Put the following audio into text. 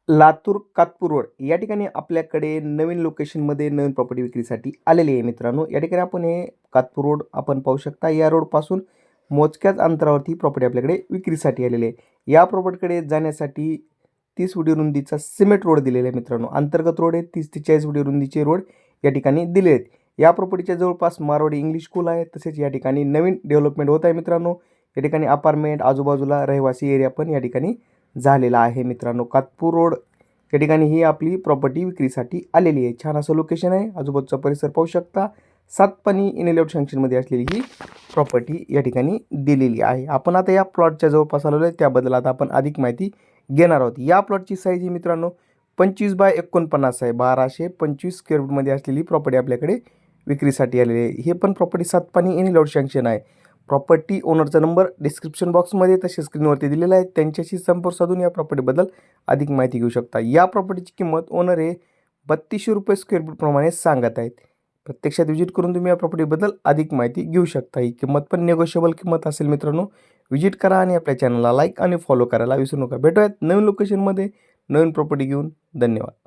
Latur Katpur road या ठिकाणी आपल्याकडे नवीन लोकेशनमध्ये नवीन प्रॉपर्टी विक्रीसाठी आलेली आहे मित्रांनो. या ठिकाणी आपण हे कातपूर रोड आपण पाहू शकता. या रोडपासून मोजक्याच अंतरावरती प्रॉपर्टी आपल्याकडे विक्रीसाठी आलेली आहे. या प्रॉपर्टीकडे जाण्यासाठी 30 फुटी रुंदीचा सिमेंट रोड दिलेला आहे मित्रांनो. अंतर्गत रोड आहे. 30 ते 40 फुटी रुंदीचे रोड या ठिकाणी दिले आहेत. या प्रॉपर्टीच्या जवळपास मारवाडी इंग्लिश स्कूल आहे. तसेच या ठिकाणी नवीन डेव्हलपमेंट होत आहे मित्रांनो. या ठिकाणी अपार्टमेंट, आजूबाजूला रहिवासी एरिया पण या ठिकाणी झालेला आहे मित्रांनो. कातपूर रोड या ठिकाणी ही आपली प्रॉपर्टी विक्रीसाठी आलेली आहे. छान असं लोकेशन आहे. आजूबाजूचा परिसर पाहू शकता. सातपानी इन सँक्शनमध्ये असलेली ही प्रॉपर्टी या ठिकाणी दिलेली आहे. आपण आता या प्लॉटच्या जवळपास आलेलो आहे, त्याबद्दल आता आपण अधिक माहिती घेणार आहोत. या प्लॉटची साईज ही मित्रांनो 25 बाय 49 आहे. 1225 स्क्वेअर फूटमध्ये असलेली प्रॉपर्टी आपल्याकडे विक्रीसाठी आलेली आहे. हे पण प्रॉपर्टी सातपानी इन सँक्शन आहे. प्रॉपर्टी ओनरचा नंबर डिस्क्रिप्शन बॉक्समध्ये तसेच स्क्रीनवरती दिलेला आहे. त्यांच्याशी संपर्क साधून या प्रॉपर्टीबद्दल अधिक माहिती घेऊ शकता. या प्रॉपर्टीची किंमत ओनर हे 3200 रुपये स्क्वेअर फूटप्रमाणे सांगत आहेत. प्रत्यक्षात व्हिजिट करून तुम्ही या प्रॉपर्टीबद्दल अधिक माहिती घेऊ शकता. ही किंमत पण निगोशिएबल किंमत असेल मित्रांनो. व्हिजिट करा आणि आपल्या चॅनलला लाईक आणि फॉलो करायला विसरू नका. भेटूयात नवीन लोकेशनमध्ये नवीन प्रॉपर्टी घेऊन. धन्यवाद.